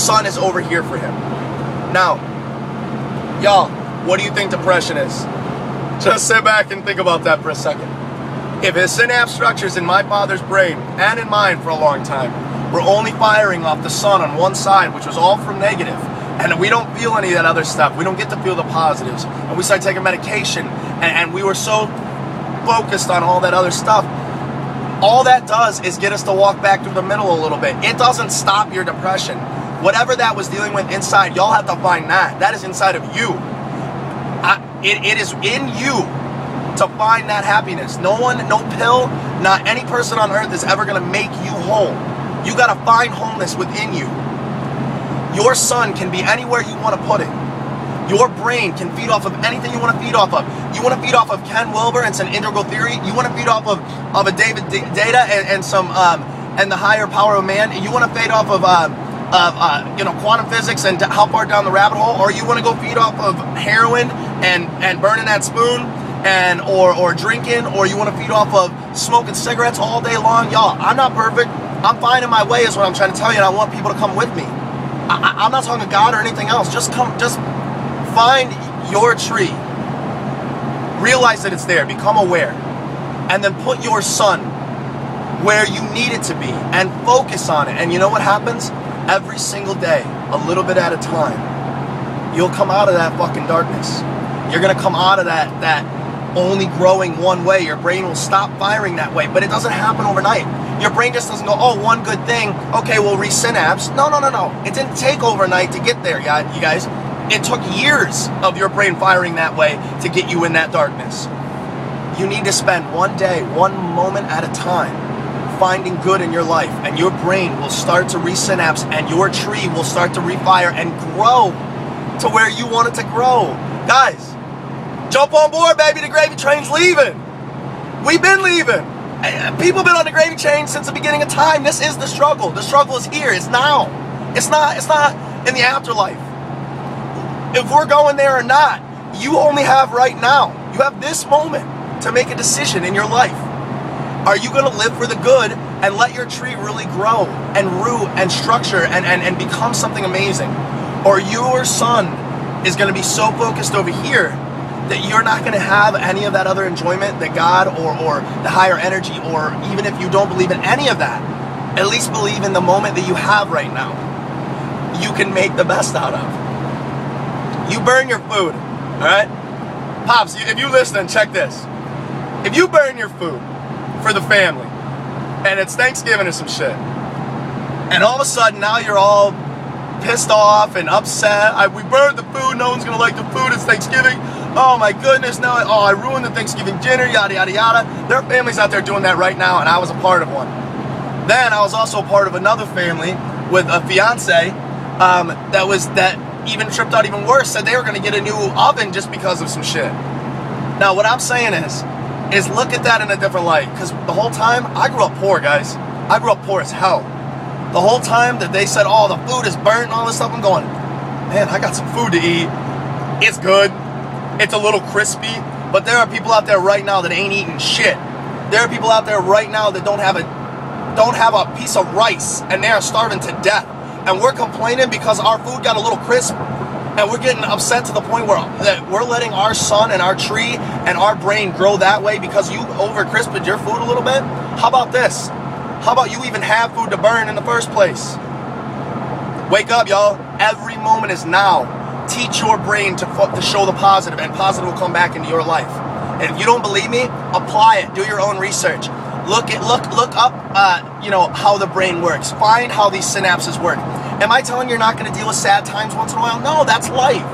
sun is over here for him. Now, y'all, what do you think depression is? Just sit back and think about that for a second. If his synapse structures in my father's brain and in mine for a long time were only firing off the sun on one side, which was all from negative, and we don't feel any of that other stuff, we don't get to feel the positives, and we start taking medication, and we were so focused on all that other stuff, all that does is get us to walk back through the middle a little bit. It doesn't stop your depression. Whatever that was dealing with inside, y'all have to find that. That is inside of you. It is in you to find that happiness. No one, no pill, not any person on earth is ever going to make you whole. You got to find wholeness within you. Your sun can be anywhere you want to put it. Your brain can feed off of anything you want to feed off of. You want to feed off of Ken Wilber and some integral theory. You want to feed off of a David Data and some and the higher power of man. You want to feed off of quantum physics and how far down the rabbit hole, or you want to go feed off of heroin and burning that spoon and or drinking, or you want to feed off of smoking cigarettes all day long. Y'all, I'm not perfect. I'm finding my way is what I'm trying to tell you, and I want people to come with me. I'm not talking to God or anything else. Just find your tree. Realize that it's there. Become aware. And then put your sun where you need it to be and focus on it. And you know what happens? Every single day, a little bit at a time, you'll come out of that fucking darkness. You're going to come out of that only growing one way. Your brain will stop firing that way. But it doesn't happen overnight. Your brain just doesn't go, oh, one good thing, okay, we'll resynapse. No. It didn't take overnight to get there, you guys. It took years of your brain firing that way to get you in that darkness. You need to spend one day, one moment at a time, finding good in your life, and your brain will start to resynapse, and your tree will start to refire and grow to where you want it to grow. Guys, jump on board, baby. The gravy train's leaving. We've been leaving. People have been on the gravy train since the beginning of time. This is the struggle. The struggle is here. It's now. It's not in the afterlife. If we're going there or not, you only have right now. You have this moment to make a decision in your life. Are you going to live for the good and let your tree really grow and root and structure and become something amazing? Or your sun is going to be so focused over here that you're not going to have any of that other enjoyment that God or the higher energy, or even if you don't believe in any of that, at least believe in the moment that you have right now. You can make the best out of. You burn your food, all right? Pops, if you listen, check this. If you burn your food for the family, and it's Thanksgiving or some shit, and all of a sudden now you're all pissed off and upset. We burned the food, no one's gonna like the food, it's Thanksgiving. Oh my goodness, now I ruined the Thanksgiving dinner, yada, yada, yada. There are families out there doing that right now, and I was a part of one. Then I was also a part of another family with a fiance that even tripped out even worse, said they were gonna get a new oven just because of some shit. Now what I'm saying is look at that in a different light, because the whole time, I grew up poor, guys. I grew up poor as hell. The whole time that they said, oh, the food is burnt and all this stuff, I'm going, man, I got some food to eat. It's good. It's a little crispy, but there are people out there right now that ain't eating shit. There are people out there right now that don't have a piece of rice, and they are starving to death. And we're complaining because our food got a little crisp, and we're getting upset to the point where we're letting our sun and our tree and our brain grow that way because you over-crisped your food a little bit. How about this? How about you even have food to burn in the first place? Wake up, y'all. Every moment is now. Teach your brain to show the positive, and positive will come back into your life. And if you don't believe me, apply it. Do your own research. Look up how the brain works. Find how these synapses work. Am I telling you you're not going to deal with sad times once in a while? No, that's life.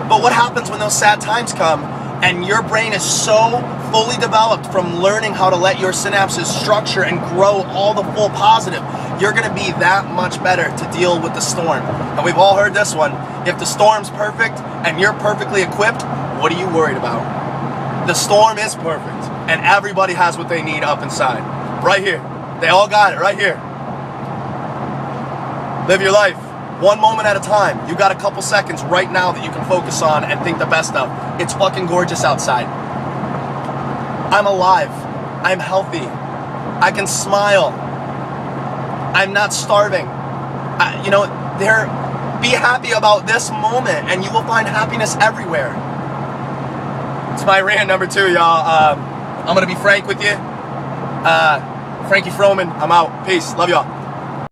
But what happens when those sad times come and your brain is so fully developed from learning how to let your synapses structure and grow all the full positive? You're going to be that much better to deal with the storm. And we've all heard this one. If the storm's perfect and you're perfectly equipped, what are you worried about? The storm is perfect, and everybody has what they need up inside. Right here. They all got it right here. Live your life one moment at a time. You got a couple seconds right now that you can focus on and think the best of. It's fucking gorgeous outside. I'm alive. I'm healthy. I can smile. I'm not starving. Be happy about this moment, and you will find happiness everywhere. It's my rant number 2, y'all. I'm going to be frank with you. Frankie Froman, I'm out. Peace. Love y'all.